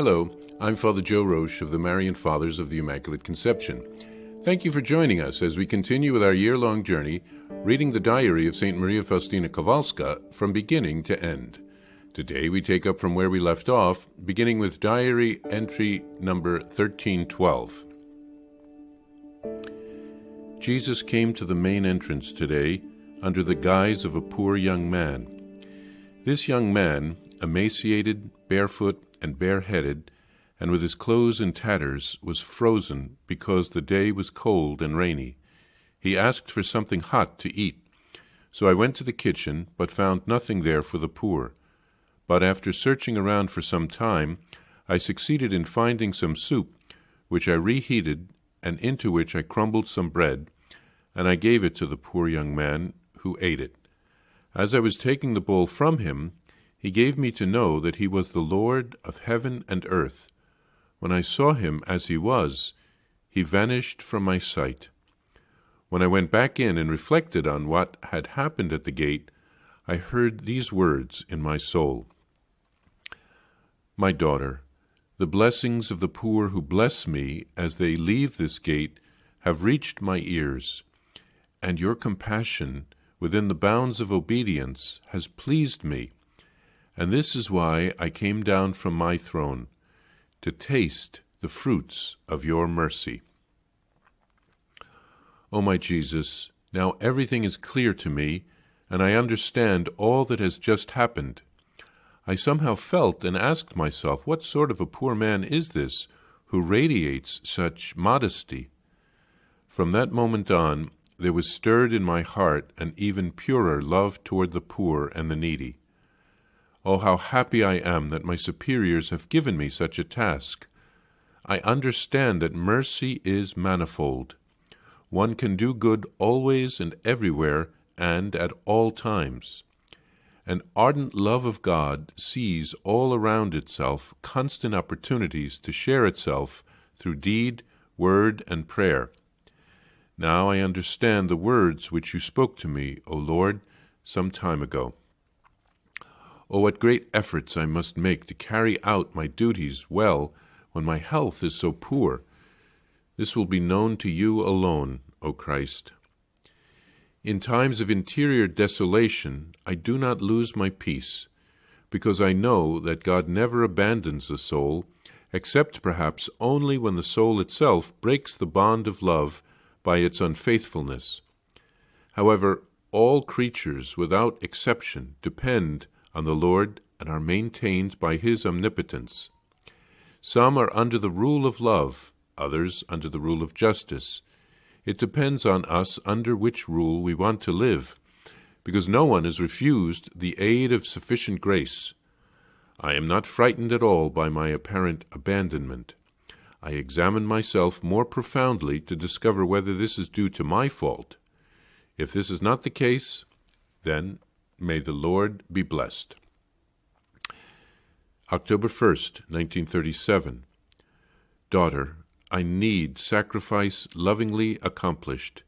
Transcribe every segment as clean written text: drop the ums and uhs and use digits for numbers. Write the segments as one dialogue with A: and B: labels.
A: Hello, I'm Father Joe Roesch of the Marian Fathers of the Immaculate Conception. Thank you for joining us as we continue with our year-long journey reading the diary of St. Maria Faustina Kowalska from beginning to end. Today we take up from where we left off, beginning with diary entry number 1312. Jesus came to the main entrance today under the guise of a poor young man. This young man, emaciated, barefoot, and bareheaded, and with his clothes in tatters, was frozen because the day was cold and rainy. He asked for something hot to eat. So I went to the kitchen, but found nothing there for the poor. But after searching around for some time, I succeeded in finding some soup, which I reheated, and into which I crumbled some bread, and I gave it to the poor young man, who ate it. As I was taking the bowl from him, he gave me to know that he was the Lord of heaven and earth. When I saw him as he was, he vanished from my sight. When I went back in and reflected on what had happened at the gate, I heard these words in my soul. My daughter, the blessings of the poor who bless me as they leave this gate have reached my ears, and your compassion within the bounds of obedience has pleased me. And this is why I came down from my throne, to taste the fruits of your mercy. O my Jesus, now everything is clear to me, and I understand all that has just happened. I somehow felt and asked myself, what sort of a poor man is this who radiates such modesty? From that moment on, there was stirred in my heart an even purer love toward the poor and the needy. Oh, how happy I am that my superiors have given me such a task. I understand that mercy is manifold. One can do good always and everywhere and at all times. An ardent love of God sees all around itself constant opportunities to share itself through deed, word, and prayer. Now I understand the words which you spoke to me, O Lord, some time ago. Oh, what great efforts I must make to carry out my duties well when my health is so poor. This will be known to you alone, O Christ. In times of interior desolation, I do not lose my peace, because I know that God never abandons the soul, except perhaps only when the soul itself breaks the bond of love by its unfaithfulness. However, all creatures, without exception, depend on the Lord and are maintained by his omnipotence. Some are under the rule of love, others under the rule of justice. It depends on us under which rule we want to live, because no one is refused the aid of sufficient grace. I am not frightened at all by my apparent abandonment. I examine myself more profoundly to discover whether this is due to my fault. If this is not the case, then may the Lord be blessed. October 1st, 1937. Daughter, I need sacrifice lovingly accomplished,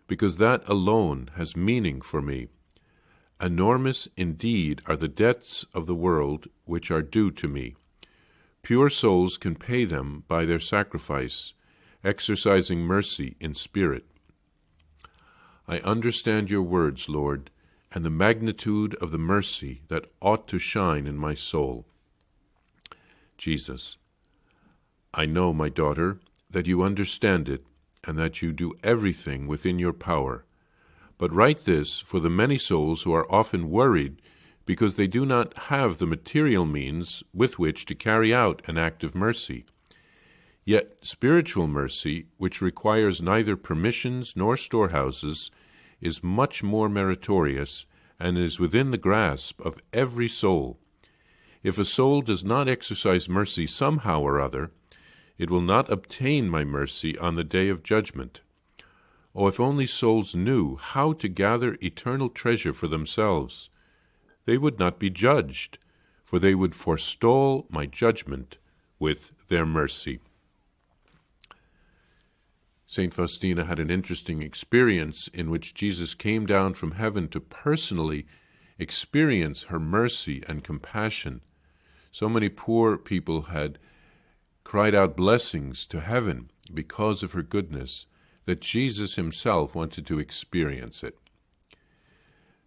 A: because that alone has meaning for me. Enormous indeed are the debts of the world which are due to me. Pure souls can pay them by their sacrifice, exercising mercy in spirit. I understand your words, Lord, and the magnitude of the mercy that ought to shine in my soul. Jesus, I know, my daughter, that you understand it, and that you do everything within your power. But write this for the many souls who are often worried because they do not have the material means with which to carry out an act of mercy. Yet spiritual mercy, which requires neither permissions nor storehouses, is much more meritorious and is within the grasp of every soul. If a soul does not exercise mercy somehow or other, it will not obtain my mercy on the day of judgment. Oh, if only souls knew how to gather eternal treasure for themselves, they would not be judged, for they would forestall my judgment with their mercy. St. Faustina had an interesting experience in which Jesus came down from heaven to personally experience her mercy and compassion. So many poor people had cried out blessings to heaven because of her goodness, that Jesus himself wanted to experience it.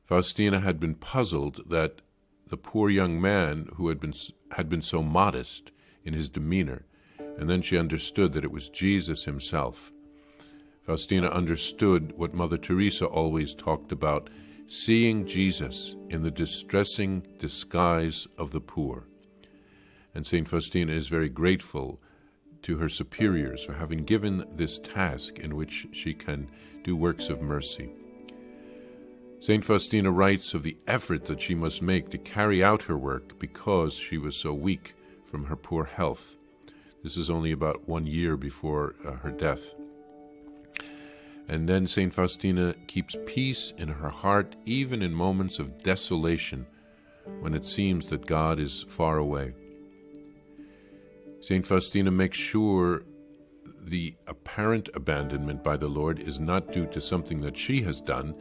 A: Faustina had been puzzled that the poor young man who had been so modest in his demeanor, and then she understood that it was Jesus himself. Faustina understood what Mother Teresa always talked about, seeing Jesus in the distressing disguise of the poor. And St. Faustina is very grateful to her superiors for having given this task in which she can do works of mercy. St. Faustina writes of the effort that she must make to carry out her work because she was so weak from her poor health. This is only about 1 year before her death. And then St. Faustina keeps peace in her heart even in moments of desolation when it seems that God is far away. St. Faustina makes sure the apparent abandonment by the Lord is not due to something that she has done,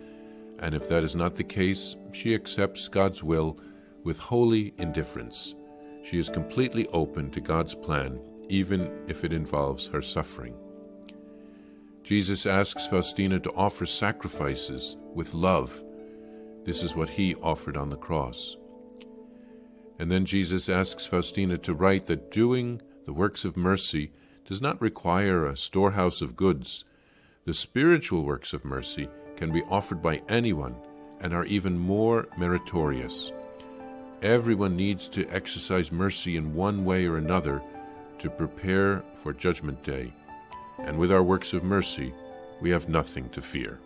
A: and if that is not the case, she accepts God's will with holy indifference. She is completely open to God's plan, even if it involves her suffering. Jesus asks Faustina to offer sacrifices with love. This is what he offered on the cross. And then Jesus asks Faustina to write that doing the works of mercy does not require a storehouse of goods. The spiritual works of mercy can be offered by anyone and are even more meritorious. Everyone needs to exercise mercy in one way or another to prepare for Judgment Day. And with our works of mercy, we have nothing to fear.